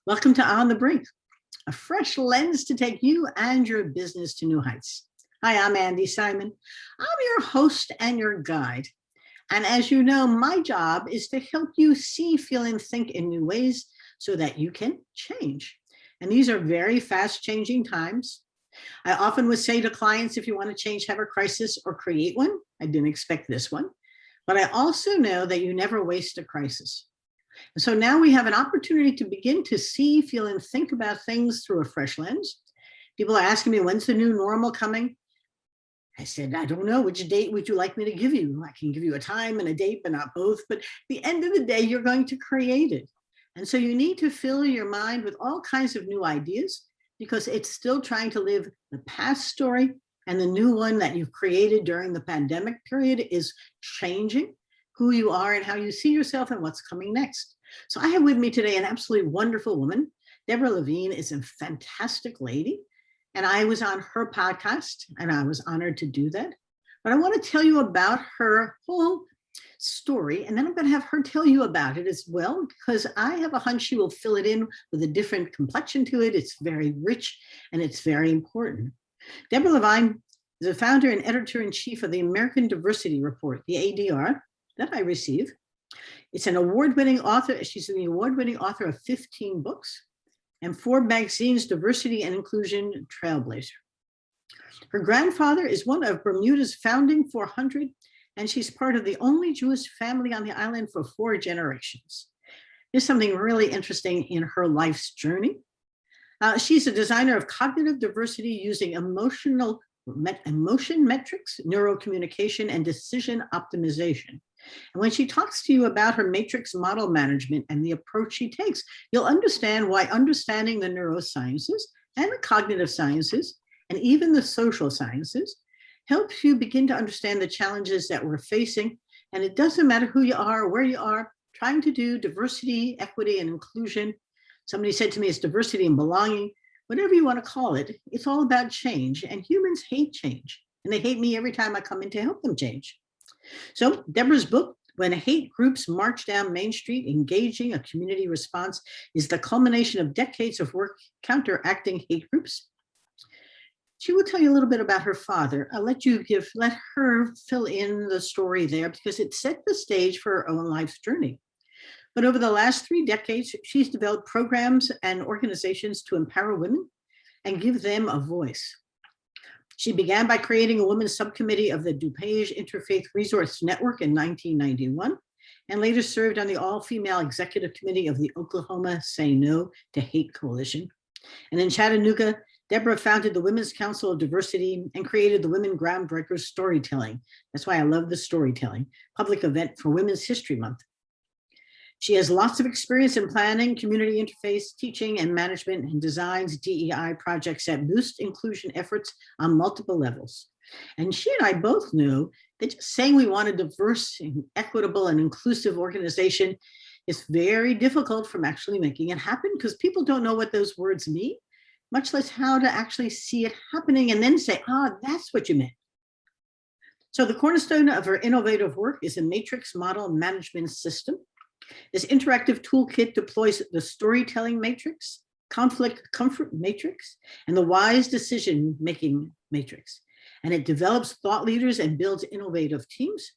Welcome to On the Brink, a fresh lens to take you and your business to new heights. Hi, I'm Andi Simon. I'm your host and your guide. And as you know, my job is to help you see, feel, and think in new ways so that you can change. And these are very fast changing times. I often would say to clients, if you want to change, have a crisis or create one. I didn't expect this one. But I also know that you never waste a crisis. And so now we have an opportunity to begin to see, feel, and think about things through a fresh lens. People are asking me, when's the new normal coming? I said, I don't know. Which date would you like me to give you? I can give you a time and a date, but not both. But at the end of the day, you're going to create it. And so you need to fill your mind with all kinds of new ideas because it's still trying to live the past story, and the new one that you've created during the pandemic period is changing who you are and how you see yourself and what's coming next. So I have with me today an absolutely wonderful woman. Deborah Levine is a fantastic lady. And I was on her podcast and I was honored to do that. But I want to tell you about her whole story. And then I'm going to have her tell you about it as well, because I have a hunch she will fill it in with a different complexion to it. It's very rich and it's very important. Deborah Levine is the founder and editor-in-chief of the American Diversity Report, the ADR, that I receive. It's an award-winning author. She's the award-winning author of 15 books and 4 magazines, Diversity and Inclusion Trailblazer. Her grandfather is one of Bermuda's founding 400, and she's part of the only Jewish family on the island for 4 generations. There's something really interesting in her life's journey. She's a designer of cognitive diversity using emotion metrics, neurocommunication, and decision optimization. And when she talks to you about her matrix model management and the approach she takes, you'll understand why understanding the neurosciences and the cognitive sciences and even the social sciences helps you begin to understand the challenges that we're facing. And it doesn't matter who you are, where you are, trying to do diversity, equity, and inclusion. Somebody said to me, it's diversity and belonging, whatever you want to call it. It's all about change, and humans hate change. And they hate me every time I come in to help them change. So Deborah's book, When Hate Groups March Down Main Street, Engaging a Community Response, is the culmination of decades of work counteracting hate groups. She will tell you a little bit about her father. I'll let her fill in the story there because it set the stage for her own life's journey. But over the last 3 decades, she's developed programs and organizations to empower women and give them a voice. She began by creating a women's subcommittee of the DuPage Interfaith Resource Network in 1991, and later served on the all-female executive committee of the Oklahoma Say No to Hate Coalition. And in Chattanooga, Deborah founded the Women's Council of Diversity and created the Women Groundbreakers Storytelling. That's why I love the storytelling, public event for Women's History Month. She has lots of experience in planning, community interface, teaching, and management, and designs DEI projects that boost inclusion efforts on multiple levels. And she and I both know that just saying we want a diverse and equitable and inclusive organization is very difficult from actually making it happen because people don't know what those words mean, much less how to actually see it happening and then say, that's what you meant. So the cornerstone of her innovative work is a matrix model management system. This interactive toolkit deploys the storytelling matrix, conflict comfort matrix, and the wise decision-making matrix. And it develops thought leaders and builds innovative teams.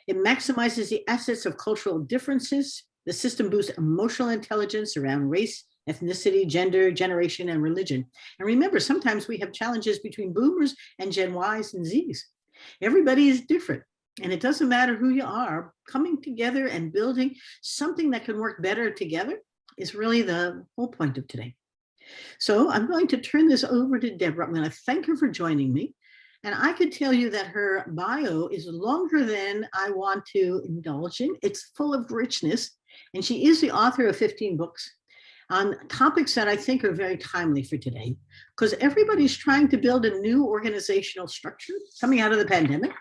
It maximizes the assets of cultural differences. The system boosts emotional intelligence around race, ethnicity, gender, generation, and religion. And remember, sometimes we have challenges between boomers and Gen Ys and Zs. Everybody is different. And it doesn't matter who you are, coming together and building something that can work better together is really the whole point of today. So I'm going to turn this over to Deborah. I'm going to thank her for joining me. And I could tell you that her bio is longer than I want to indulge in. It's full of richness. And she is the author of 15 books on topics that I think are very timely for today, because everybody's trying to build a new organizational structure coming out of the pandemic.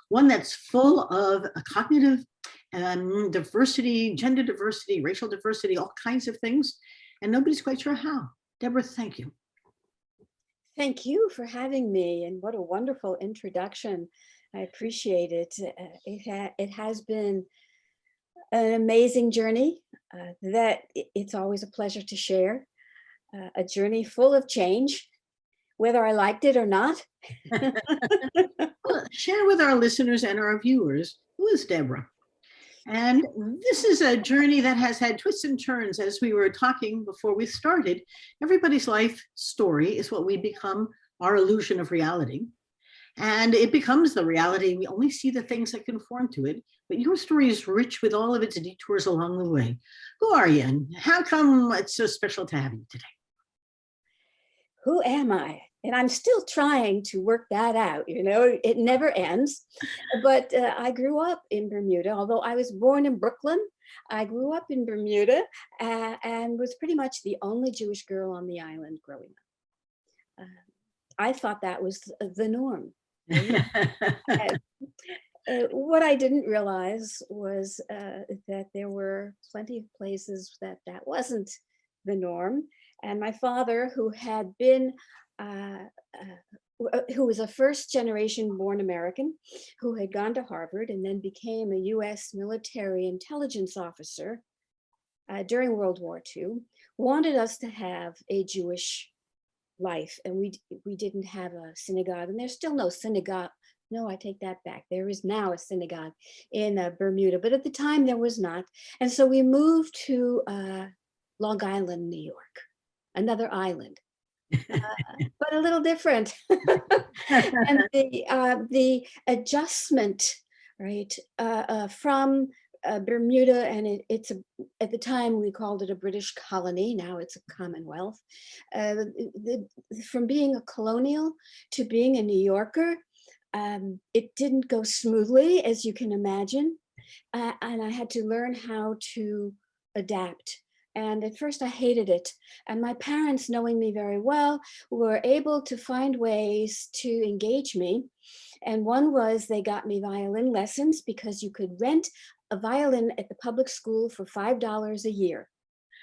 One that's full of cognitive diversity, gender diversity, racial diversity, all kinds of things. And nobody's quite sure how. Deborah, thank you. Thank you for having me. And what a wonderful introduction. I appreciate it. It has been An amazing journey that it's always a pleasure to share. A journey full of change, whether I liked it or not. Well, share with our listeners and our viewers, who is Deborah? And this is a journey that has had twists and turns. As we were talking before we started, everybody's life story is what we become our illusion of reality. And it becomes the reality. We only see the things that conform to it. But your story is rich with all of its detours along the way. Who are you? And how come it's so special to have you today? Who am I? And I'm still trying to work that out. It never ends. But I grew up in Bermuda, although I was born in Brooklyn. I grew up in Bermuda and was pretty much the only Jewish girl on the island growing up. I thought that was the norm. Right? What I didn't realize was that there were plenty of places that wasn't the norm. And my father, who had been, who was a first generation born American, who had gone to Harvard and then became a US military intelligence officer during World War II, wanted us to have a Jewish life. And we didn't have a synagogue, and there's still no synagogue. No, I take that back. There is now a synagogue in Bermuda, but at the time there was not. And so we moved to Long Island, New York, another island, but a little different. And the adjustment, right, from Bermuda, and it's at the time we called it a British colony. Now it's a Commonwealth. From being a colonial to being a New Yorker, it didn't go smoothly, as you can imagine, and I had to learn how to adapt. And at first I hated it. And my parents, knowing me very well, were able to find ways to engage me. And one was they got me violin lessons, because you could rent a violin at the public school for $5 a year.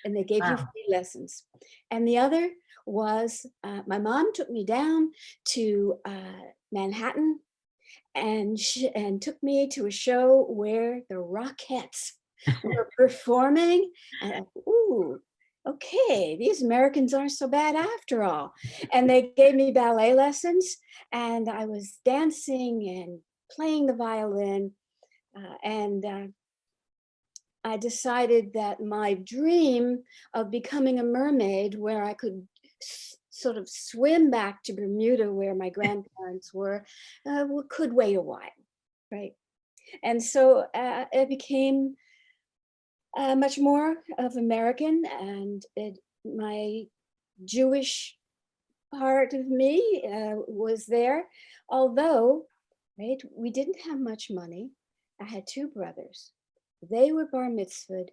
And they gave you free lessons. And the other was my mom took me down to Manhattan and took me to a show where the Rockettes were performing. And ooh, okay, these Americans aren't so bad after all. And they gave me ballet lessons, and I was dancing and playing the violin. I decided that my dream of becoming a mermaid, where I could sort of swim back to Bermuda where my grandparents were, could wait a while, right? And so it became much more of American, and my Jewish part of me was there. Although, right, we didn't have much money. I had two brothers. They were bar mitzvahed.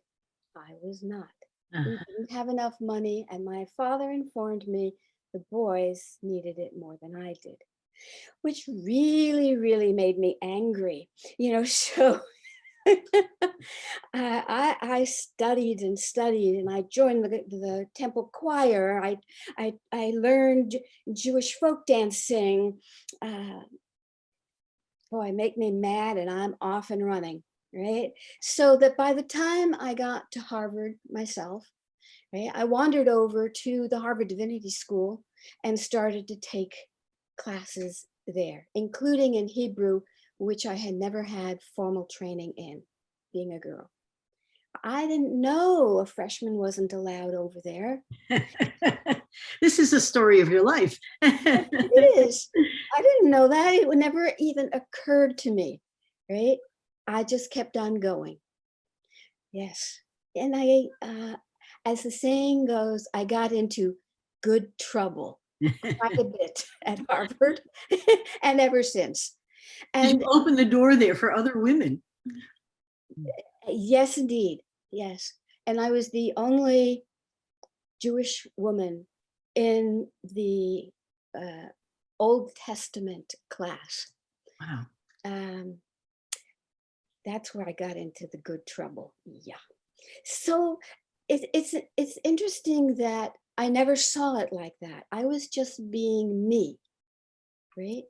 I was not. We didn't have enough money, and my father informed me the boys needed it more than I did, which really, really made me angry. So I studied and studied, and I joined the temple choir. I learned Jewish folk dancing. Boy, make me mad, and I'm off and running, right? So that by the time I got to Harvard myself, right, I wandered over to the Harvard Divinity School and started to take classes there, including in Hebrew, which I had never had formal training in, being a girl. I didn't know a freshman wasn't allowed over there. This is the story of your life. It is. I didn't know that. It never even occurred to me, right? I just kept on going. Yes. And as the saying goes, I got into good trouble quite a bit at Harvard and ever since. And you opened the door there for other women. Yes, indeed. Yes. And I was the only Jewish woman in the Old Testament class. Wow. That's where I got into the good trouble. Yeah. So it's interesting that I never saw it like that. I was just being me, right?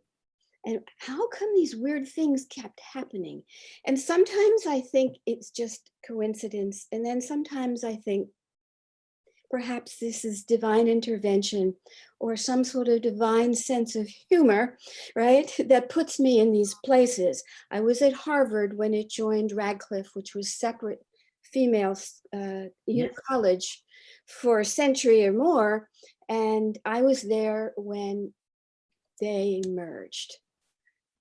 And how come these weird things kept happening? And sometimes I think it's just coincidence. And then sometimes I think perhaps this is divine intervention or some sort of divine sense of humor, right? That puts me in these places. I was at Harvard when it joined Radcliffe, which was separate female Yes. college for a century or more. And I was there when they merged,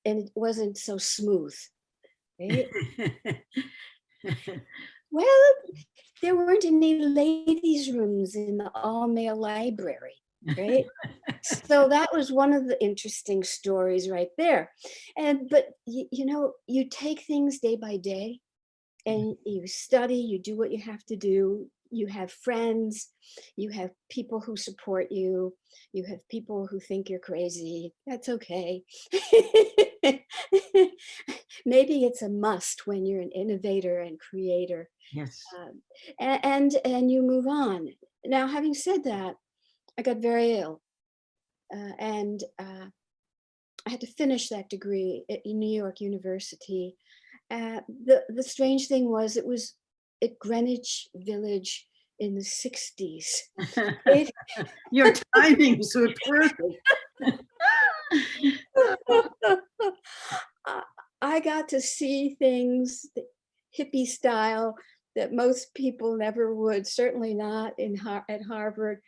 and it wasn't so smooth, right? Well, there weren't any ladies' rooms in the all-male library, right? So that was one of the interesting stories right there. But you know, you take things day by day, and you study, you do what you have to do. You have friends, you have people who support you, you have people who think you're crazy. That's okay. Maybe it's a must when you're an innovator and creator. Yes. And you move on. Now, having said that, I got very ill, and I had to finish that degree at New York University. The strange thing was, it was at Greenwich Village in the 60s. It, Your timings were perfect. I got to see things hippie style that most people never would, certainly not at Harvard.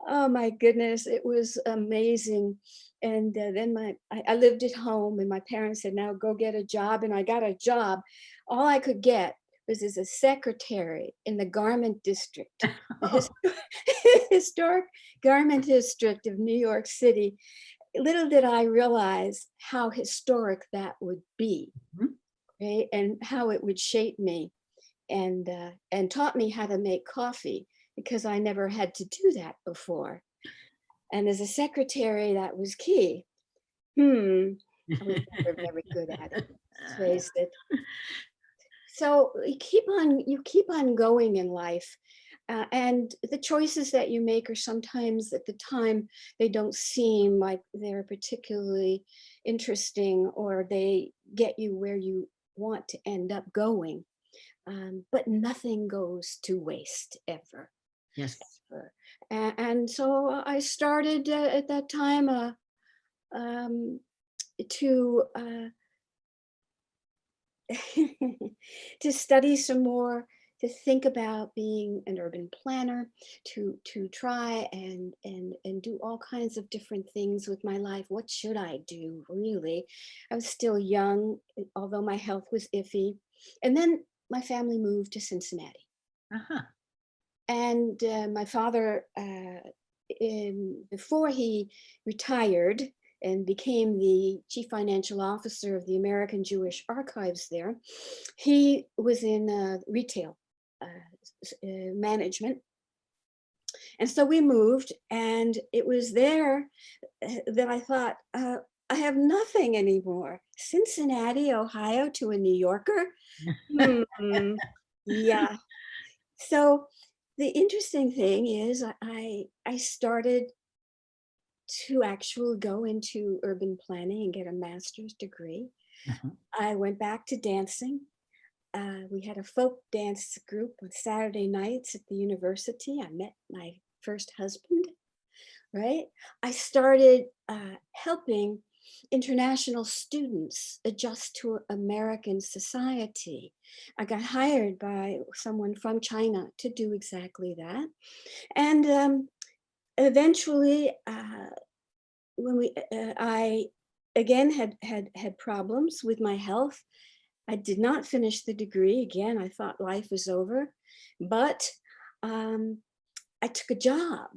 Oh my goodness, it was amazing. And then I lived at home, and my parents said, now go get a job. And I got a job. All I could get was as a secretary in the garment district, the historic garment district of New York City. Little did I realize how historic that would be, Mhm. right? And how it would shape me, and taught me how to make coffee, because I never had to do that before. And as a secretary, that was key. I was never very good at it, let's face it. So you keep on going in life. And the choices that you make are sometimes at the time, they don't seem like they're particularly interesting, or they get you where you want to end up going. But nothing goes to waste ever. Yes. Ever. And so I started at that time um, to to study some more, to think about being an urban planner, to try and do all kinds of different things with my life. What should I do, really? I was still young, although my health was iffy. And then my family moved to Cincinnati. Uh-huh. And my father, before he retired and became the chief financial officer of the American Jewish Archives there, he was in retail management. And so we moved, and it was there that I thought, I have nothing anymore. Cincinnati, Ohio, to a New Yorker? Yeah. So the interesting thing is, I started to actually go into urban planning and get a master's degree. Uh-huh. I went back to dancing. We had a folk dance group on Saturday nights at the university. I met my first husband, right? I started helping international students adjust to American society. I got hired by someone from China to do exactly that. And eventually, when I again had problems with my health. I did not finish the degree. Again, I thought life was over, but I took a job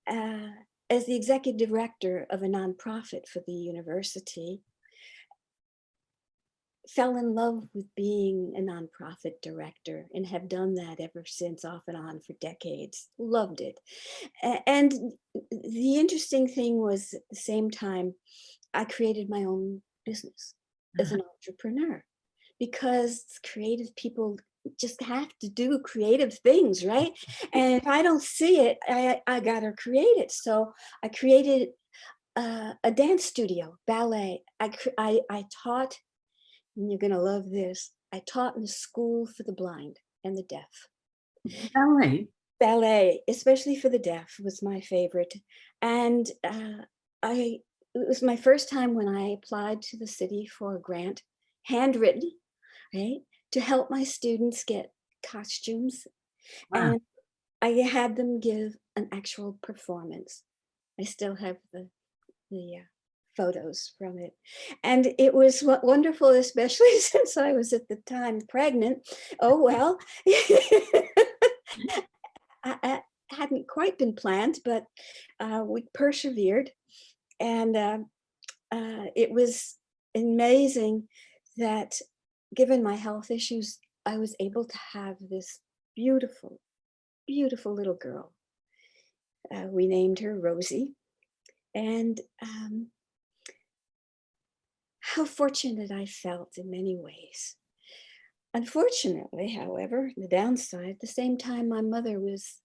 uh, as the executive director of a nonprofit for the university. Fell in love with being a nonprofit director and have done that ever since, off and on for decades. Loved it. And the interesting thing was, at the same time, I created my own business as Uh-huh. an entrepreneur, because creative people just have to do creative things, right? And if I don't see it, I gotta create it. So I created a dance studio, ballet. I taught, and you're going to love this, I taught in a school for the blind and the deaf. Ballet. Ballet, especially for the deaf, was my favorite. And it was my first time when I applied to the city for a grant, handwritten, right, to help my students get costumes. Wow. And I had them give an actual performance. I still have the photos from it. And it was wonderful, especially since I was at the time pregnant. Oh, well, I hadn't quite been planned, but we persevered. And it was amazing that given my health issues, I was able to have this beautiful, beautiful little girl. We named her Rosie. And how fortunate I felt in many ways. Unfortunately, however, the downside, at the same time my mother was,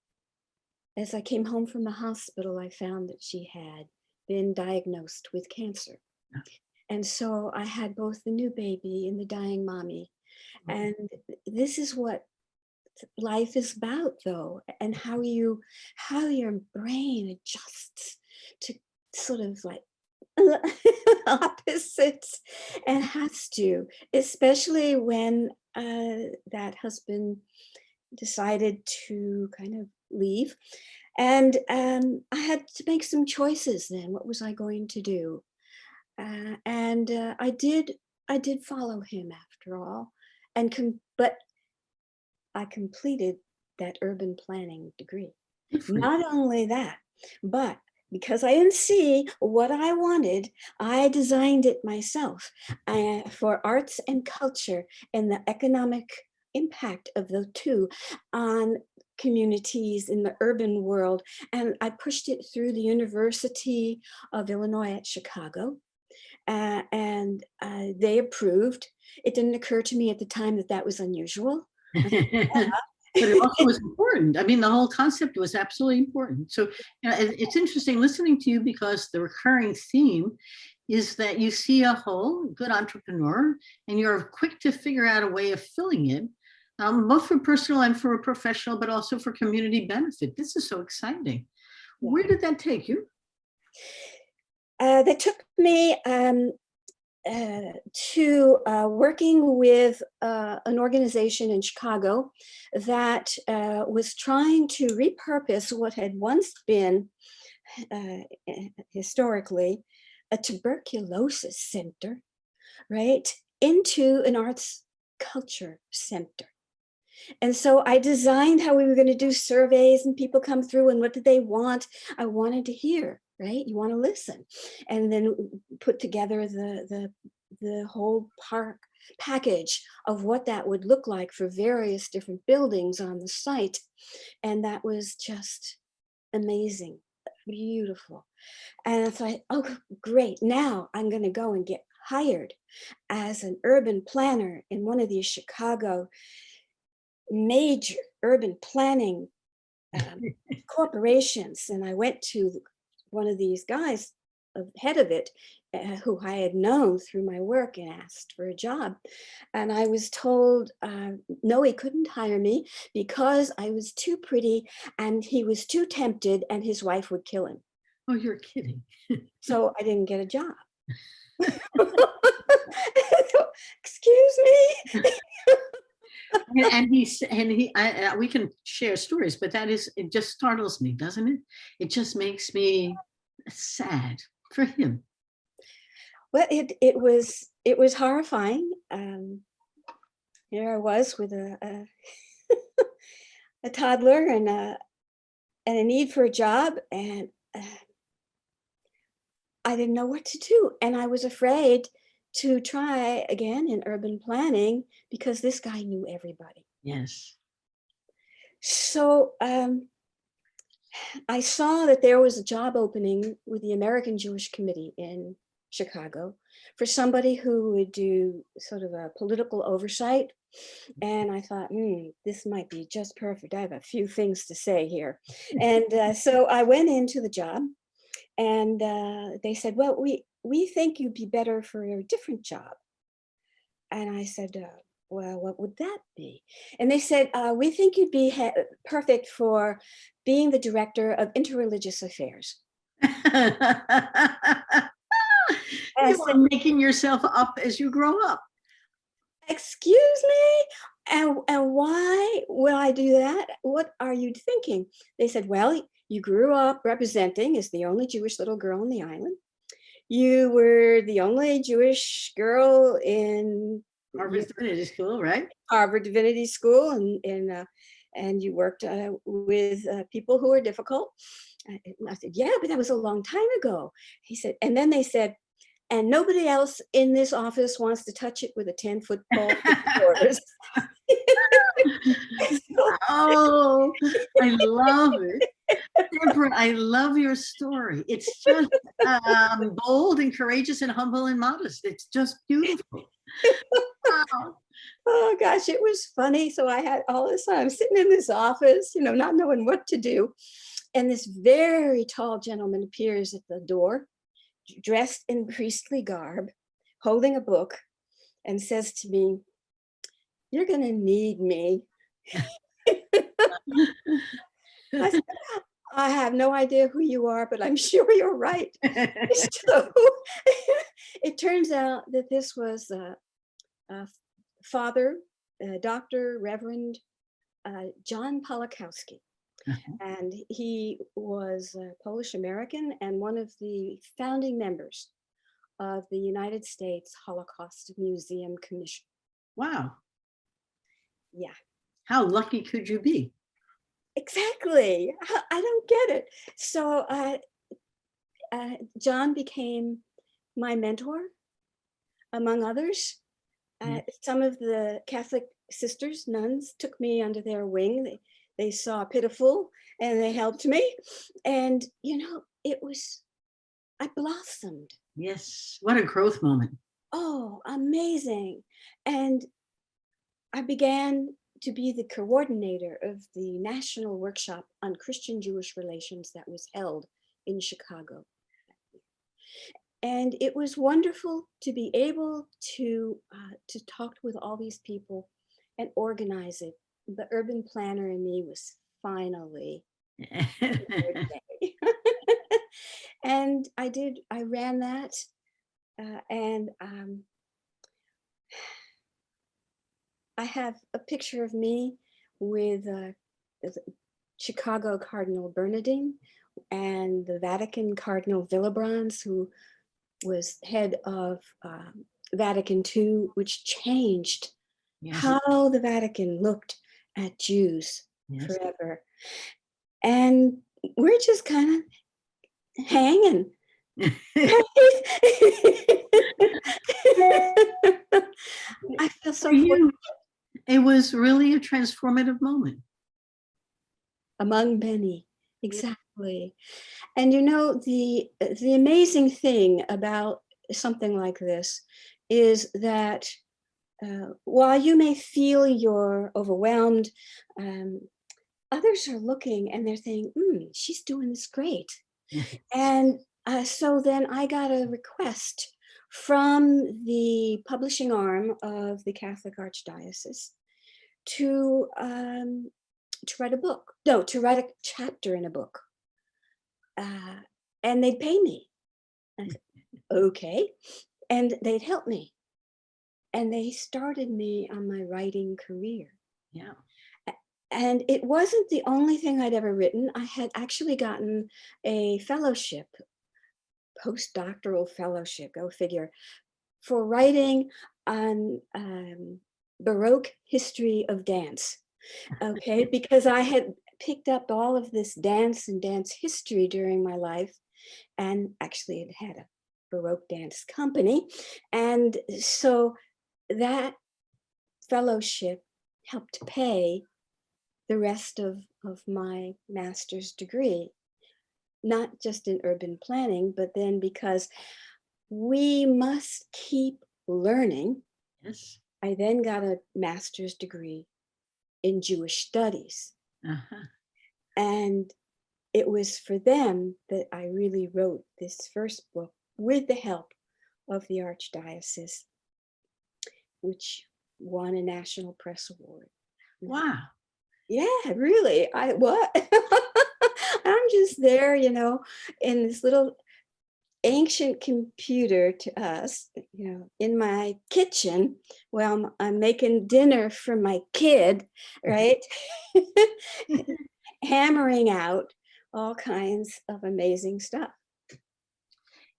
as I came home from the hospital, I found that she had been diagnosed with cancer. And so I had both the new baby and the dying mommy. And this is what life is about, though, and how your brain adjusts to sort of like opposites, and has to, especially when that husband decided to kind of leave. And I had to make some choices then. What was I going to do? And I did follow him after all, but I completed that urban planning degree. Not only that, but because I didn't see what I wanted, I designed it myself for arts and culture and the economic impact of the two on communities in the urban world. And I pushed it through the University of Illinois at Chicago. And they approved. It didn't occur to me at the time that that was unusual. But it also was important. I mean, the whole concept was absolutely important. So it's interesting listening to you, because the recurring theme is that you see a hole, good entrepreneur, and you're quick to figure out a way of filling it, both for personal and for a professional, but also for community benefit. This is so exciting. Yeah. Where did that take you? That took me to working with an organization in Chicago that was trying to repurpose what had once been historically a tuberculosis center, right, into an arts culture center. And so I designed how we were going to do surveys, and people come through and what did they want? I wanted to hear, right? You want to listen, and then put together the whole park package of what that would look like for various different buildings on the site. And that was just amazing, beautiful. And I thought, oh, great. Now I'm going to go and get hired as an urban planner in one of these Chicago major urban planning corporations. And I went to one of these guys, head of it, who I had known through my work, and asked for a job. And I was told, no, he couldn't hire me because I was too pretty and he was too tempted and his wife would kill him. Oh, you're kidding. So I didn't get a job. Excuse me. We can share stories, but it just startles me, doesn't it? It just makes me sad for him. Well, it was horrifying. Here I was with a toddler and a need for a job, and I didn't know what to do, and I was afraid to try again in urban planning because this guy knew everybody. Yes. So I saw that there was a job opening with the American Jewish Committee in Chicago for somebody who would do sort of a political oversight. And I thought, this might be just perfect. I have a few things to say here. And so I went into the job, And they said, well, we think you'd be better for a different job. And I said, well, what would that be? And they said, we think you'd be perfect for being the director of interreligious affairs. And I You said, are making yourself up as you grow up. excuse me? And why would I do that? What are you thinking? They said, well, you grew up representing as the only Jewish little girl on the island. You were the only Jewish girl in Harvard Divinity School, right? Harvard Divinity School, and you worked with people who are difficult. And I said, yeah, but that was a long time ago. He said, and then they said, and nobody else in this office wants to touch it with a 10-foot pole. Oh, I love it. Deborah, I love your story. It's just bold and courageous and humble and modest. It's just beautiful. Wow. Oh gosh, it was funny. So I had all this time, I'm sitting in this office, not knowing what to do. And this very tall gentleman appears at the door, dressed in priestly garb, holding a book, and says to me, you're going to need me. I said, I have no idea who you are, but I'm sure you're right. So it turns out that this was Father, Dr. Reverend John Polakowski. And he was Polish American and one of the founding members of the United States Holocaust Museum Commission. Wow. Yeah. How lucky could you be? Exactly. I don't get it. So John became my mentor, among others. Some of the Catholic sisters, nuns, took me under their wing. They saw pitiful and they helped me. And, I blossomed. Yes. What a growth moment. Oh, amazing. And I began to be the coordinator of the national workshop on Christian-Jewish relations that was held in Chicago. And it was wonderful to be able to talk with all these people and organize it. The urban planner in me was finally and I ran that and I have a picture of me with Chicago Cardinal Bernardin and the Vatican Cardinal Villebrands, who was head of Vatican II, which changed how the Vatican looked at Jews forever. And we're just kind of hanging. I feel so fortunate. It was really a transformative moment. Among many, exactly. And the amazing thing about something like this is that while you may feel you're overwhelmed, others are looking and they're saying, she's doing this great. And so then I got a request from the publishing arm of the Catholic Archdiocese to write a book. No, to write a chapter in a book. And they'd pay me. I said, okay. And they'd help me. And they started me on my writing career. Yeah. And it wasn't the only thing I'd ever written. I had actually gotten a fellowship, postdoctoral fellowship, go figure, for writing on Baroque history of dance. Okay, because I had picked up all of this dance and dance history during my life, and actually it had a Baroque dance company. And so that fellowship helped pay the rest of my master's degree, not just in urban planning, but then because we must keep learning. Yes. I then got a master's degree in Jewish studies. And it was for them that I really wrote this first book with the help of the Archdiocese, which won a National Press Award. Wow. Yeah, really. What? I'm just there, in this little ancient computer to us, in my kitchen while I'm making dinner for my kid, right? Hammering out all kinds of amazing stuff.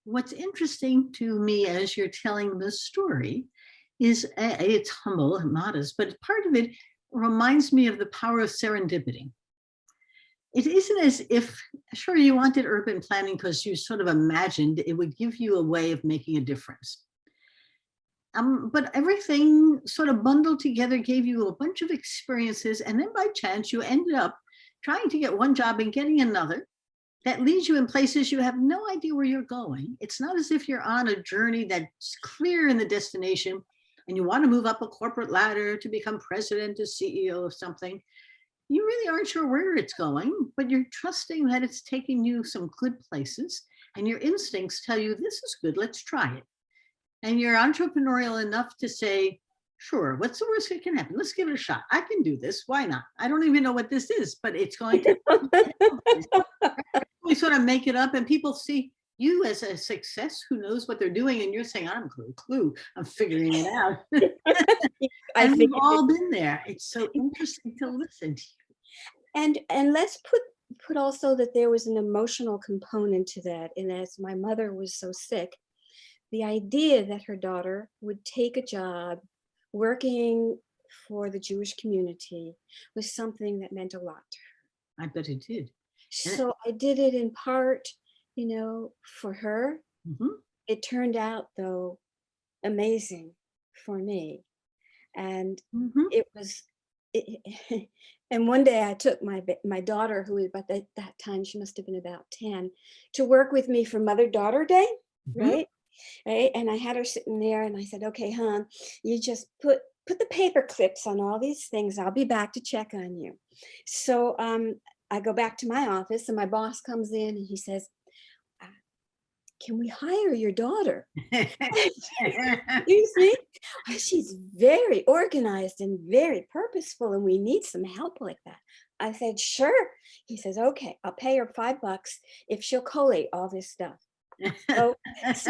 What's interesting to me as you're telling this story is it's humble and modest, but part of it reminds me of the power of serendipity. It isn't as if, sure, you wanted urban planning because you sort of imagined it would give you a way of making a difference. But everything sort of bundled together gave you a bunch of experiences. And then by chance, you ended up trying to get one job and getting another that leads you in places you have no idea where you're going. It's not as if you're on a journey that's clear in the destination and you want to move up a corporate ladder to become president or CEO of something. You really aren't sure where it's going, but you're trusting that it's taking you some good places and your instincts tell you this is good, let's try it. And you're entrepreneurial enough to say, sure, what's the worst that can happen? Let's give it a shot. I can do this. Why not? I don't even know what this is, but it's going to. We sort of make it up and people see you as a success who knows what they're doing. And you're saying, I'm clue. I'm figuring it out. And we've all been there. It's so interesting to listen to you. And let's put also that there was an emotional component to that. And as my mother was so sick, the idea that her daughter would take a job working for the Jewish community was something that meant a lot to her. I bet it did. So I did it in part, for her. Mm-hmm. It turned out, though, amazing for me. And it was, and one day I took my daughter, who was about that time, she must have been about 10, to work with me for Mother-Daughter Day, right? And I had her sitting there and I said, okay, hon, you just put the paper clips on all these things. I'll be back to check on you. So I go back to my office and my boss comes in and he says, can we hire your daughter? You see, she's very organized and very purposeful and we need some help like that. I said, sure. He says, okay, I'll pay her $5 if she'll collate all this stuff. So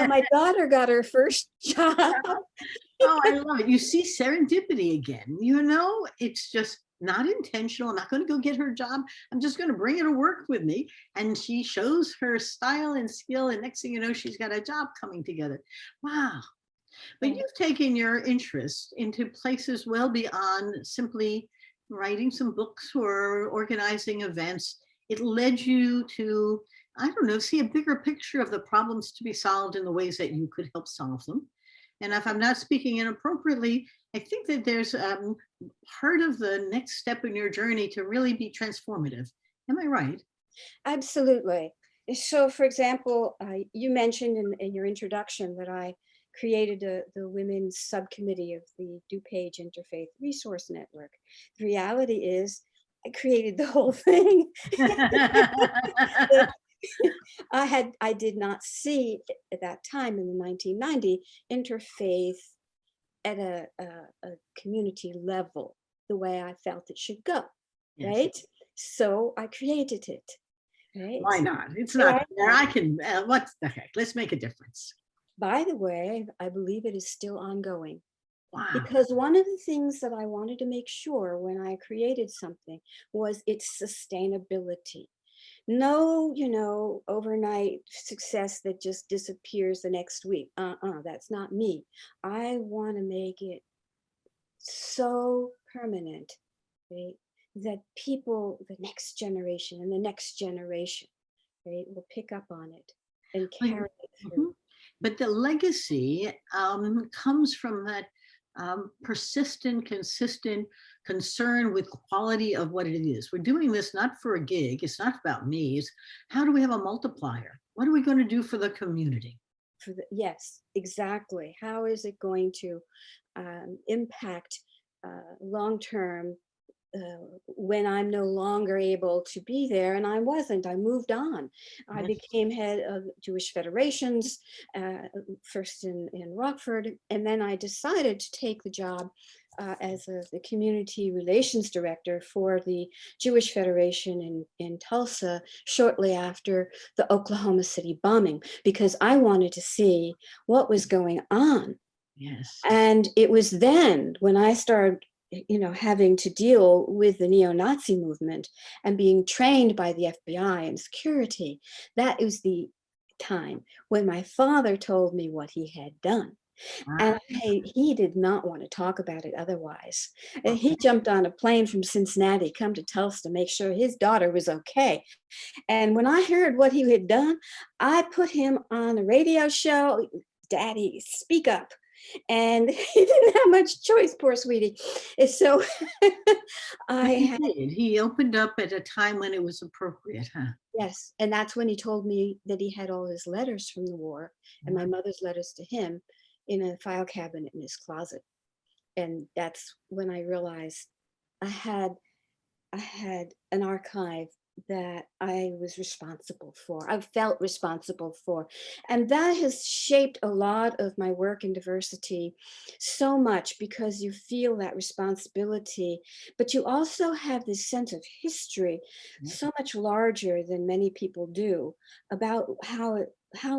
my daughter got her first job. Oh, I love it. You see serendipity again. It's just not intentional. I'm not going to go get her job. I'm just going to bring her to work with me. And she shows her style and skill. And next thing you know, she's got a job coming together. Wow. But you've taken your interest into places well beyond simply writing some books or organizing events. It led you to, I don't know, see a bigger picture of the problems to be solved in the ways that you could help solve them. And if I'm not speaking inappropriately, I think that there's part of the next step in your journey to really be transformative. Am I right? Absolutely. So, for example, you mentioned in your introduction that I created the women's subcommittee of the DuPage Interfaith Resource Network. The reality is I created the whole thing. I did not see at that time in the 1990 interfaith at a community level the way I felt it should go, Yes. right? So I created it. Right? Why not? It's not there. I can, what the heck? Let's make a difference. By the way, I believe it is still ongoing. Wow. Because one of the things that I wanted to make sure when I created something was its sustainability. No, overnight success that just disappears the next week. That's not me. I want to make it so permanent, right? That people, the next generation and the next generation, right, will pick up on it and carry it through. But the legacy comes from that persistent, consistent concern with quality of what it is. We're doing this not for a gig. It's not about me. It's how do we have a multiplier? What are we going to do for the community? Yes, exactly. How is it going to impact long-term when I'm no longer able to be there, and I wasn't, I moved on. I Yes. became head of Jewish federations, first in Rockford, and then I decided to take the job as the community relations director for the Jewish Federation in Tulsa shortly after the Oklahoma City bombing, because I wanted to see what was going on. Yes. And it was then when I started, having to deal with the neo-Nazi movement and being trained by the FBI and security. That was the time when my father told me what he had done. And Ah, he did not want to talk about it otherwise. And okay. he jumped on a plane from Cincinnati, come to Tulsa to make sure his daughter was okay. And when I heard what he had done, I put him on a radio show. Daddy, speak up. And he didn't have much choice, poor sweetie. And so I But he had, did. He opened up at a time when it was appropriate, huh? yes. And that's when he told me that he had all his letters from the war and my Wow. mother's letters to him in a file cabinet in his closet. And that's when I realized I had I had an archive that I was responsible for. I felt responsible for. And that has shaped a lot of my work in diversity so much, because you feel that responsibility, but you also have this sense of history Yeah. so much larger than many people do, about how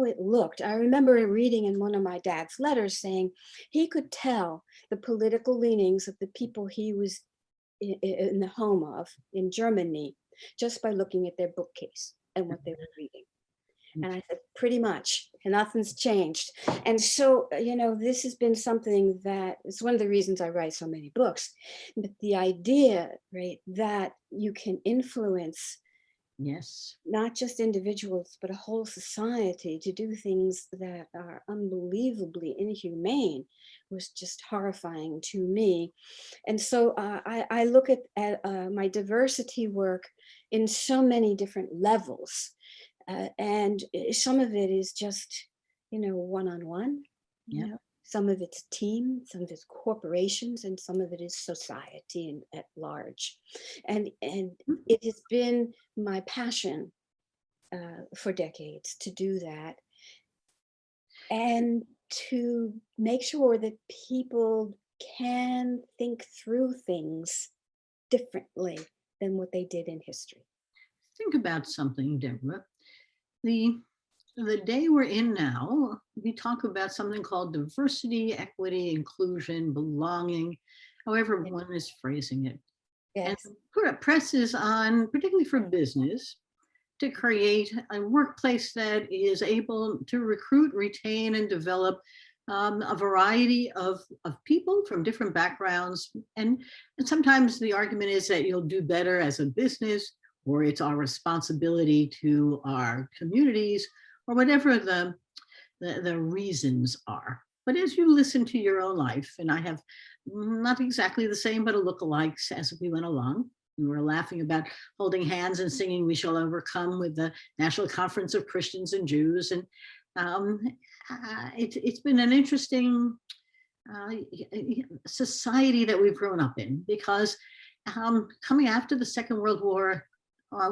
it looked. I remember reading in one of my dad's letters saying he could tell the political leanings of the people he was in the home of in Germany, just by looking at their bookcase and what they were reading. And I said, pretty much, and nothing's changed. And so, this has been something that is one of the reasons I write so many books. But the idea, right, that you can influence Yes. not just individuals, but a whole society to do things that are unbelievably inhumane was just horrifying to me. And so I look at my diversity work in so many different levels. And some of it is just, one-on-one, Yeah. some of it's team, some of it's corporations, and some of it is society at large. And Mm. it has been my passion for decades to do that, and to make sure that people can think through things differently than what they did in history. Think about something, Deborah. The the day we're in now, we talk about something called diversity, equity, inclusion, belonging, however one is phrasing it. And Yes. press is on, particularly for business, to create a workplace that is able to recruit, retain, and develop a variety of people from different backgrounds. And sometimes the argument is that you'll do better as a business, or it's our responsibility to our communities, or whatever the reasons are. But as you listen to your own life, and I have not exactly the same, but a lookalikes as we went along. We were laughing about holding hands and singing "We Shall Overcome" with the National Conference of Christians and Jews. And um, it's been an interesting uh, society that we've grown up in, because coming after the Second World War,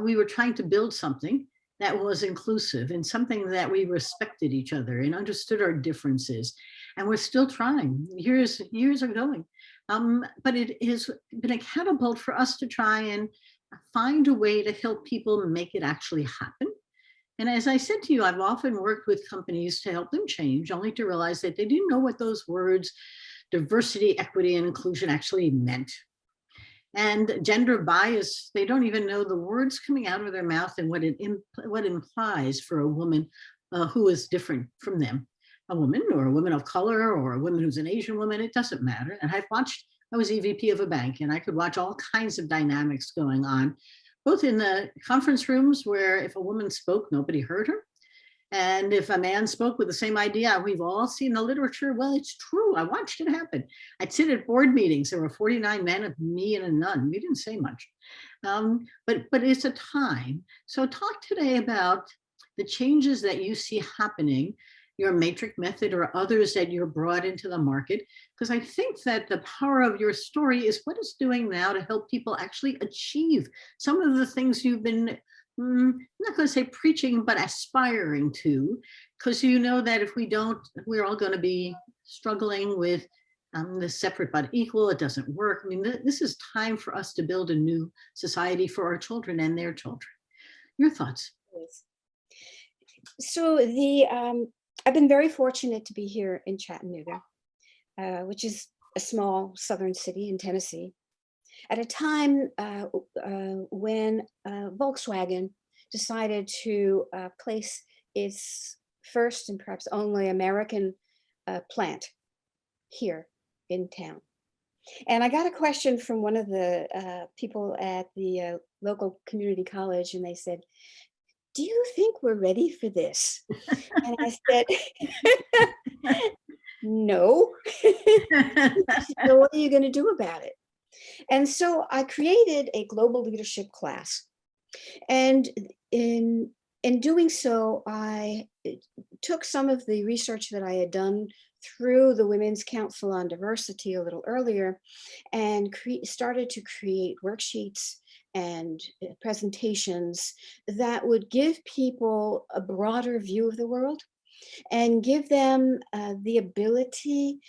we were trying to build something that was inclusive and something that we respected each other and understood our differences. And we're still trying. Years are going. But it has been a catapult for us to try and find a way to help people make it actually happen. And as I said to you, I've often worked with companies to help them change, only to realize that they didn't know what those words, diversity, equity, and inclusion, actually meant. And gender bias, they don't even know the words coming out of their mouth and what implies for a woman who is different from them. A woman, or a woman of color, or a woman who's an Asian woman, it doesn't matter. And I was EVP of a bank, and I could watch all kinds of dynamics going on, both in the conference rooms where if a woman spoke, nobody heard her. And if a man spoke with the same idea, we've all seen the literature. Well, it's true. I watched it happen. I'd sit at board meetings. There were 49 men, of me and a nun. We didn't say much. But it's a time. So talk today about the changes that you see happening your matrix method or others that you're brought into the market? Because I think that the power of your story is what it's doing now to help people actually achieve some of the things you've been, I'm not going to say preaching, but aspiring to, because you know that if we don't, we're all going to be struggling with the separate but equal. It doesn't work. I mean, this is time for us to build a new society for our children and their children. Your thoughts? So I've been very fortunate to be here in Chattanooga, which is a small southern city in Tennessee, at a time when Volkswagen decided to place its first and perhaps only American plant here in town. And I got a question from one of the people at the local community college, and they said, "Do you think we're ready for this?" And I said, "No." So what are you going to do about it? And so I created a global leadership class. And in doing so, I took some of the research that I had done through the Women's Council on Diversity a little earlier and started to create worksheets and presentations that would give people a broader view of the world and give them the ability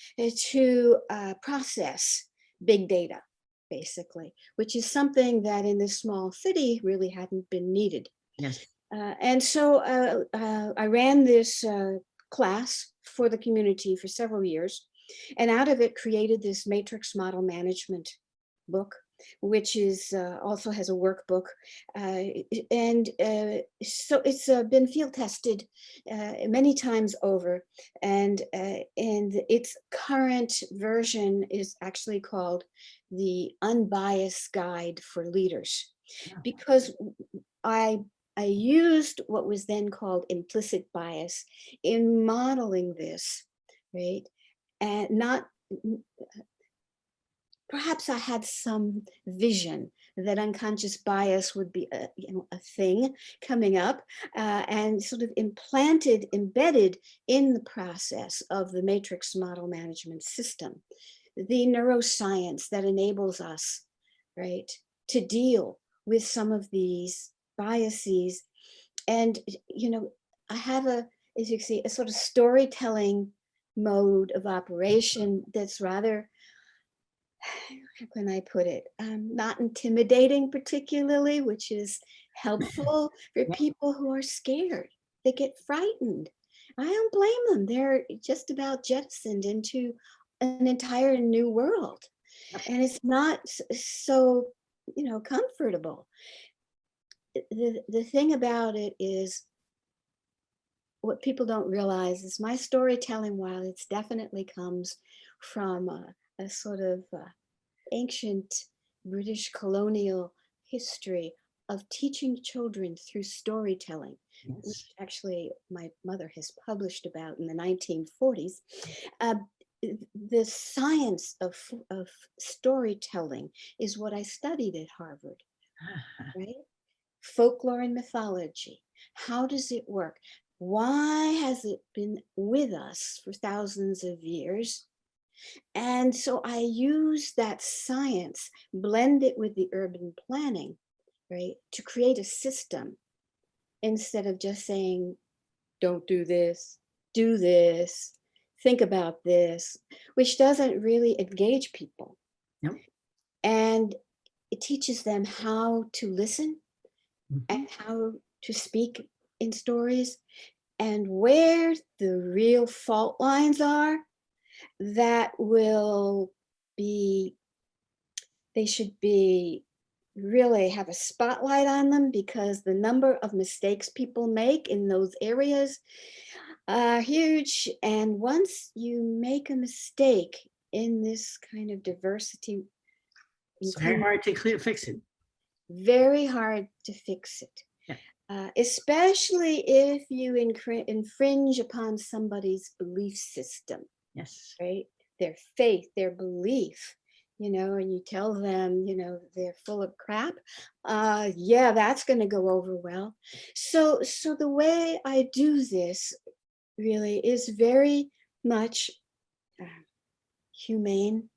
to process big data, basically, which is something that in this small city really hadn't been needed. Yes. And so I ran this class for the community for several years, and out of it created this matrix model management book, which is also has a workbook, and so it's been field tested many times over, and its current version is actually called the Unbiased Guide for Leaders, because I used what was then called implicit bias in modeling this, right? And not, perhaps I had some vision that unconscious bias would be a thing coming up, and sort of embedded in the process of the matrix model management system, the neuroscience that enables us, right, to deal with some of these biases. And, I have as you can see, a sort of storytelling mode of operation that's rather, how can I put it, not intimidating particularly, which is helpful for people who are scared. They get frightened. I don't blame them. They're just about jettisoned into an entire new world. And it's not so, comfortable. The thing about it is, what people don't realize is my storytelling, while it's definitely comes from a sort of ancient British colonial history of teaching children through storytelling, which actually my mother has published about in the 1940s. The science of storytelling is what I studied at Harvard, right? Folklore and mythology. How does it work? Why has it been with us for thousands of years? And so I use that science, blend it with the urban planning, right, to create a system instead of just saying, don't do this, think about this, which doesn't really engage people. Nope. And it teaches them how to listen and how to speak in stories, and where the real fault lines are that will be, they should be really have a spotlight on them, because the number of mistakes people make in those areas are huge. And once you make a mistake in this kind of diversity, it's very hard to fix it. Very hard to fix it. Especially if you infringe upon somebody's belief system. Yes. Right? Their faith, their belief, and you tell them, they're full of crap. Yeah, that's going to go over well. So the way I do this really is very much humane,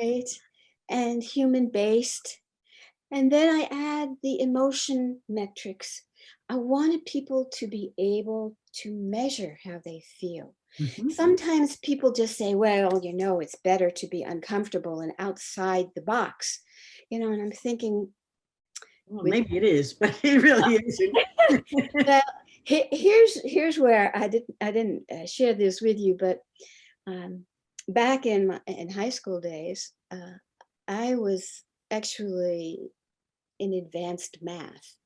right? And human based. And then I add the emotion metrics. I wanted people to be able to measure how they feel. Mhm. Sometimes people just say, well, it's better to be uncomfortable and outside the box, and I'm thinking, Well, with maybe it is, but it really isn't. well, here's where I didn't share this with you, but um, back in high school days, I was actually in advanced math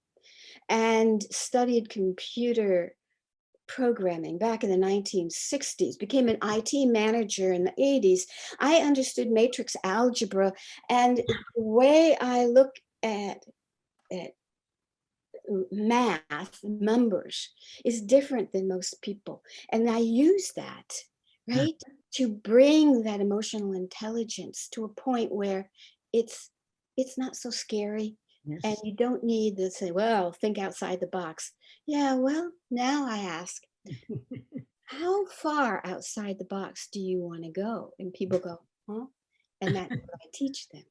and studied computer programming back in the 1960s, became an IT manager in the 80s. I understood matrix algebra, and the way I look at math numbers is different than most people, and I use that, right, to bring that emotional intelligence to a point where it's it's not so scary, and Yes. you don't need to say, well, think outside the box. Yeah, well, now I ask, how far outside the box do you want to go? And people go, huh? And that's what I teach them.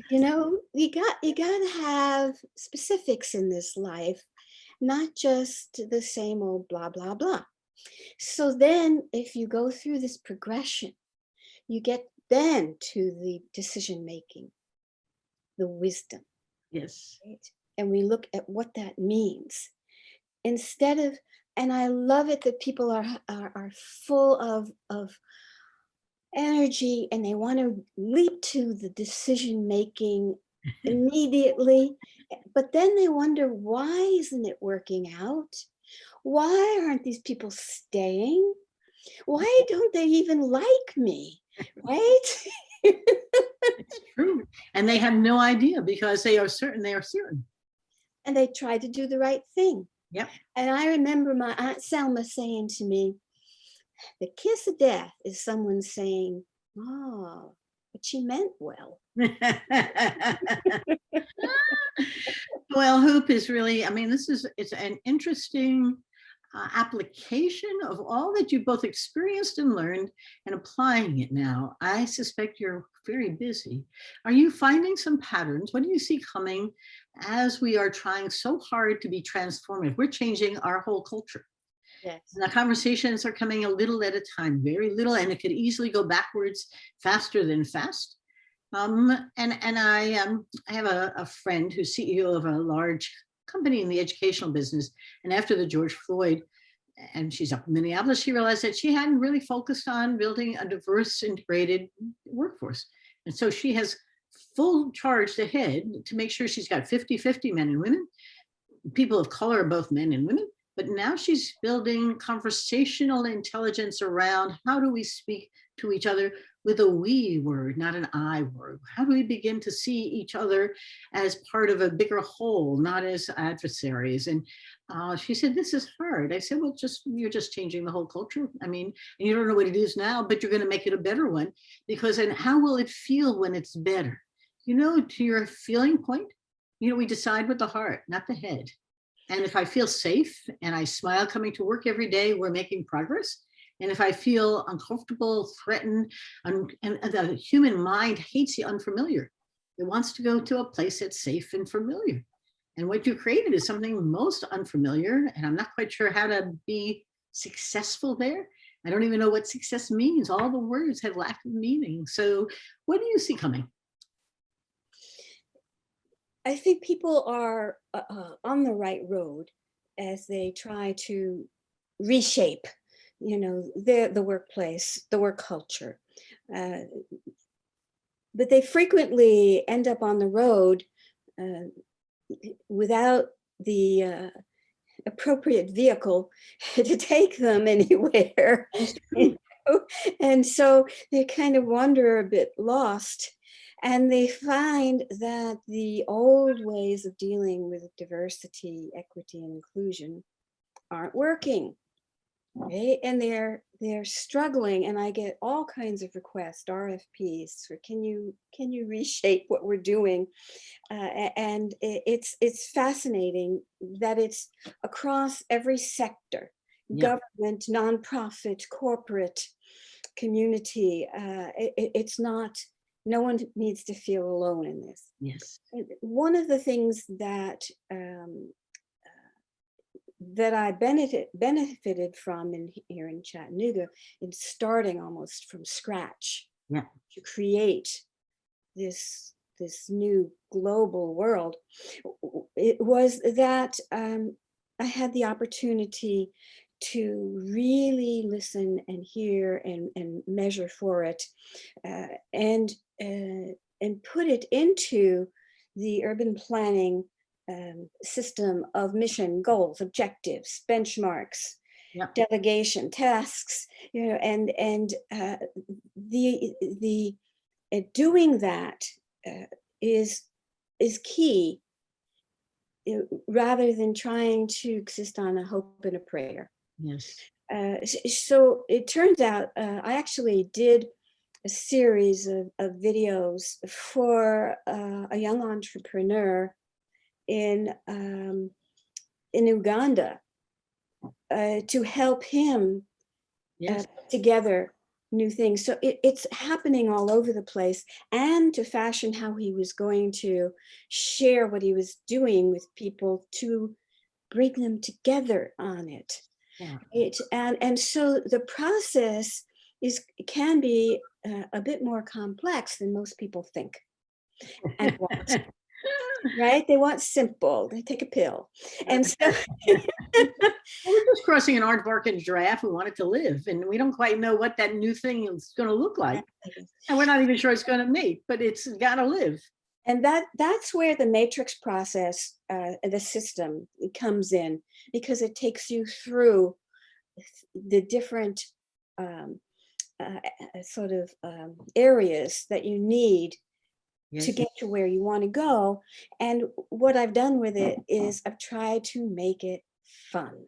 You got to have specifics in this life, not just the same old blah blah blah. So then if you go through this progression, you get then to the decision making, the wisdom, Yes. right? And we look at what that means instead of, and I love it that people are full of energy and they want to leap to the decision making immediately, but then they wonder, why isn't it working out? Why aren't these people staying? Why don't they even like me? Right? It's true. And they have no idea because they are certain they are certain. And they try to do the right thing. Yep. And I remember my Aunt Selma saying to me, the kiss of death is someone saying, oh, but she meant well. Well, hoop is really, I mean, it's an interesting application of all that you've both experienced and learned and applying it now. I suspect you're very busy. Are you finding some patterns? What do you see coming as we are trying so hard to be transformative? We're changing our whole culture. Yes. And the conversations are coming a little at a time, very little, and it could easily go backwards faster than fast. And I have a friend who's CEO of a large company in the educational business. And after the George Floyd, and she's up in Minneapolis, she realized that she hadn't really focused on building a diverse, integrated workforce. And so she has full charge ahead to make sure she's got 50-50 men and women, people of color, both men and women. But now she's building conversational intelligence around how do we speak to each other with a we word, not an I word? How do we begin to see each other as part of a bigger whole, not as adversaries? And she said, this is hard. I said, well, you're just changing the whole culture. I mean, and you don't know what it is now, but you're going to make it a better one, because and how will it feel when it's better? To your feeling point, we decide with the heart, not the head. And if I feel safe and I smile coming to work every day, we're making progress. And if I feel uncomfortable, threatened, and the human mind hates the unfamiliar, it wants to go to a place that's safe and familiar. And what you created is something most unfamiliar. And I'm not quite sure how to be successful there. I don't even know what success means. All the words have lack of meaning. So what do you see coming? I think people are on the right road as they try to reshape, the workplace, the work culture. Uh, but they frequently end up on the road uh, without the appropriate vehicle to take them anywhere. And so they kind of wander a bit lost. And they find that the old ways of dealing with diversity, equity, and inclusion aren't working. Right? And they're struggling, and I get all kinds of requests, RFPs, for can you reshape what we're doing? And it's fascinating that it's across every sector. Yeah. government, nonprofit, corporate, community. It's not, no one needs to feel alone in this. Yes. And one of the things that that I benefited from here in Chattanooga, in starting almost from scratch Yeah. to create this new global world, it was that I had the opportunity to really listen and hear and measure for it, uh, and and put it into the urban planning system of mission, goals, objectives, benchmarks, Yeah. delegation, tasks, and the doing that uh, is is key, rather than trying to exist on a hope and a prayer. Yes. So it turns out I actually did a series of videos for a young entrepreneur in Uganda, to help him Yes. put together new things. So it's happening all over the place, and to fashion how he was going to share what he was doing with people to bring them together on it. Yeah. And so the process can be a bit more complex than most people think and want. Right? They want simple. They take a pill, and so Well, we're just crossing an aardvark and giraffe who want it to live, and we don't quite know what that new thing is going to look like, and we're not even sure it's going to mate, but it's got to live. and that's where the matrix process, the system, comes in, because it takes you through the different um, sort of areas that you need to Yes. get to where you want to go. And what I've done with it is I've tried to make it fun.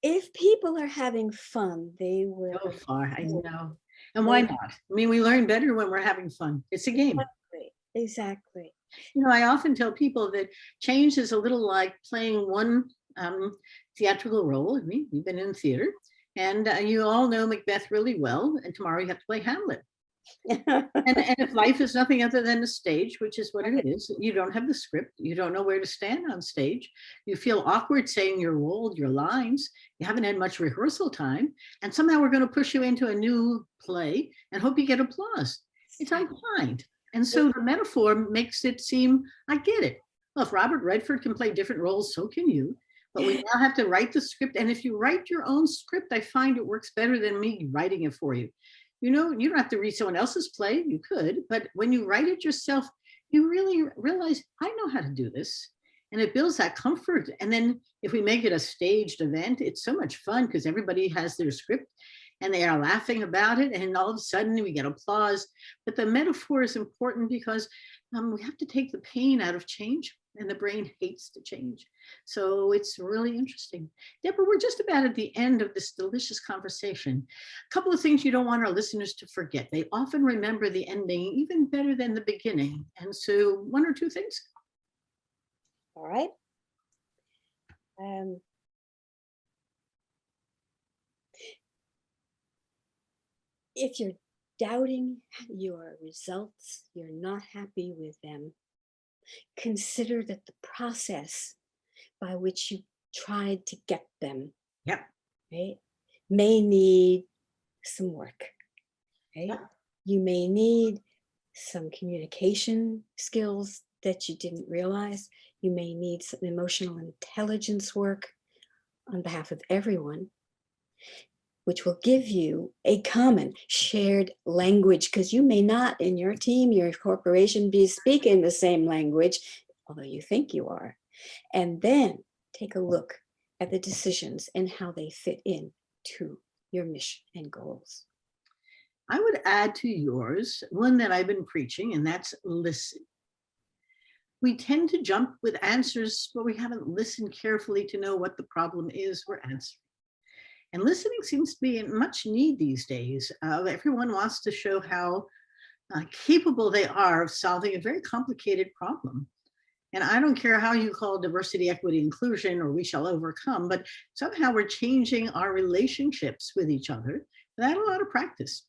If people are having fun, they will. So far, I know. And why They, not? I mean, we learn better when we're having fun. It's a game. exactly. You know, I often tell people that change is a little like playing one theatrical role. I mean, you've been in theater, and you all know Macbeth really well, and tomorrow you have to play Hamlet. And if life is nothing other than a stage, which is what it is, you don't have the script, you don't know where to stand on stage, you feel awkward saying your role, your lines, you haven't had much rehearsal time, and somehow we're going to push you into a new play and hope you get applause. It's unkind. And so the metaphor makes it seem, I get it. Well, if Robert Redford can play different roles, so can you. But we now have to write the script. And if you write your own script, I find it works better than me writing it for you. You know, you don't have to read someone else's play. You could, but when you write it yourself, you really realize, I know how to do this. And it builds that comfort. And then if we make it a staged event, it's so much fun because everybody has their script and they are laughing about it. And all of a sudden we get applause. But the metaphor is important because we have to take the pain out of change, and the brain hates to change. So it's really interesting. Deborah, we're just about at the end of this delicious conversation. A couple of things you don't want our listeners to forget. They often remember the ending even better than the beginning. And so one or two things. All right. If you're doubting your results, you're not happy with them, consider that the process by which you tried to get them, Yep. right, may need some work. Right? Yep. You may need some communication skills that you didn't realize. You may need some emotional intelligence work on behalf of everyone, which will give you a common shared language, because you may not in your team, your corporation, be speaking the same language, although you think you are. And then take a look at the decisions and how they fit in to your mission and goals. I would add to yours one that I've been preaching, and that's listen. We tend to jump with answers, but we haven't listened carefully to know what the problem is we're answering. And listening seems to be in much need these days. Everyone wants to show how capable they are of solving a very complicated problem. And I don't care how you call diversity, equity, inclusion, or we shall overcome, but somehow we're changing our relationships with each other without a lot of practice.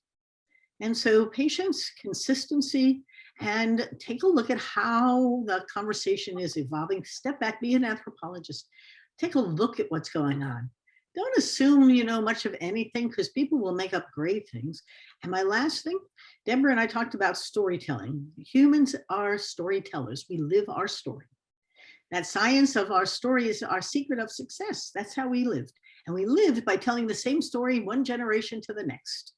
And so patience, consistency, and take a look at how the conversation is evolving. Step back, be an anthropologist. Take a look at what's going on. Don't assume you know much of anything, because people will make up great things. And my last thing, Deborah and I talked about storytelling. Humans are storytellers. We live our story. That science of our story is our secret of success. That's how we lived. And we lived by telling the same story one generation to the next.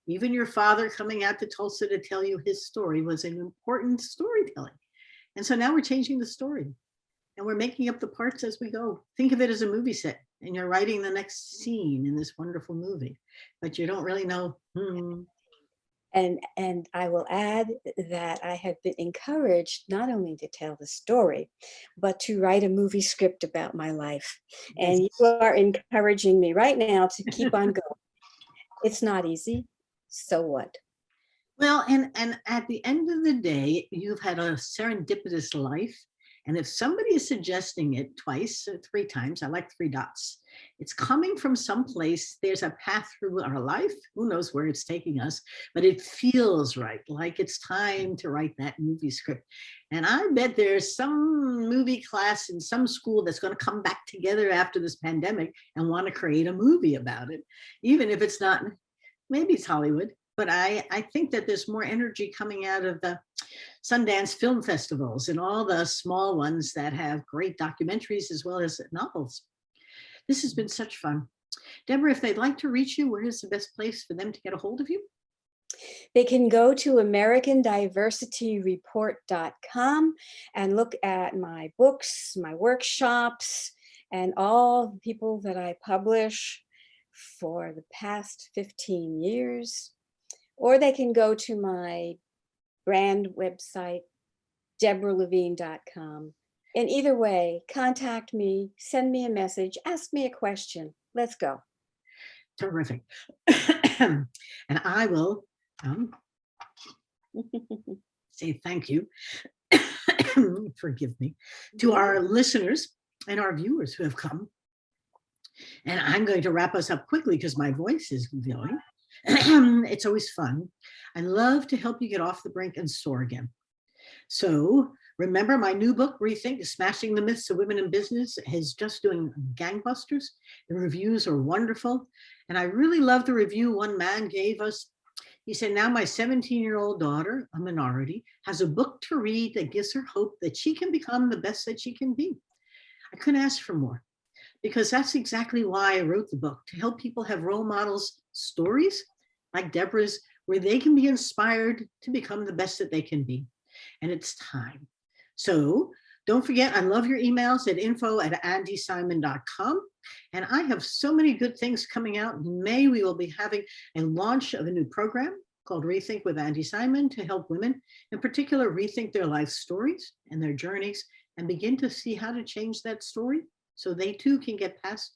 Even your father coming out to Tulsa to tell you his story was an important storytelling. And so now we're changing the story and we're making up the parts as we go. Think of it as a movie set, and you're writing the next scene in this wonderful movie, but you don't really know. And I will add that I have been encouraged not only to tell the story, but to write a movie script about my life. And Yes. you are encouraging me right now to keep on going. It's not easy. So what? Well, and at the end of the day, you've had a serendipitous life. And if somebody is suggesting it twice or three times, I like three dots, it's coming from someplace. There's a path through our life. Who knows where it's taking us, but it feels right, like it's time to write that movie script. And I bet there's some movie class in some school that's going to come back together after this pandemic and want to create a movie about it, even if it's not, maybe it's Hollywood. But I think that there's more energy coming out of the Sundance film festivals and all the small ones that have great documentaries as well as novels. This has been such fun. Deborah, if they'd like to reach you, where is the best place for them to get a hold of you? They can go to AmericanDiversityReport.com and look at my books, my workshops, and all the people that I publish for the past 15 years. Or they can go to my brand website, DeborahLevine.com. And either way, contact me, send me a message, ask me a question. Let's go. Terrific. And I will say thank you, forgive me, to our listeners and our viewers who have come. And I'm going to wrap us up quickly because my voice is going. It's always fun. I love to help you get off the brink and soar again. So remember, my new book, Rethink, Smashing the Myths of Women in Business, is just doing gangbusters. The reviews are wonderful. And I really love the review one man gave us. He said, now my 17-year-old daughter, a minority, has a book to read that gives her hope that she can become the best that she can be. I couldn't ask for more, because that's exactly why I wrote the book, to help people have role models, stories like Deborah's, where they can be inspired to become the best that they can be. And it's time. So don't forget, I love your emails at info@andisimon.com. And I have so many good things coming out. In May, we will be having a launch of a new program called Rethink with Andi Simon to help women in particular rethink their life stories and their journeys and begin to see how to change that story so they too can get past.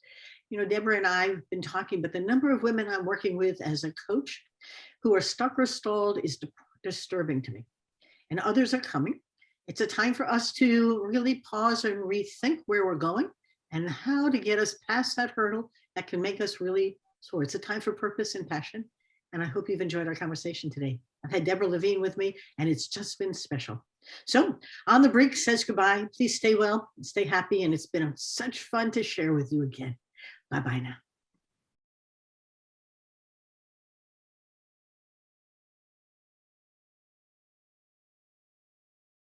You know, Deborah and I have been talking, but the number of women I'm working with as a coach who are stuck or stalled is disturbing to me. And others are coming. It's a time for us to really pause and rethink where we're going and how to get us past that hurdle that can make us really soar. It's a time for purpose and passion. And I hope you've enjoyed our conversation today. I've had Deborah Levine with me, and it's just been special. So On the Brink says goodbye. Please stay well, stay happy. And it's been such fun to share with you again. Bye-bye now.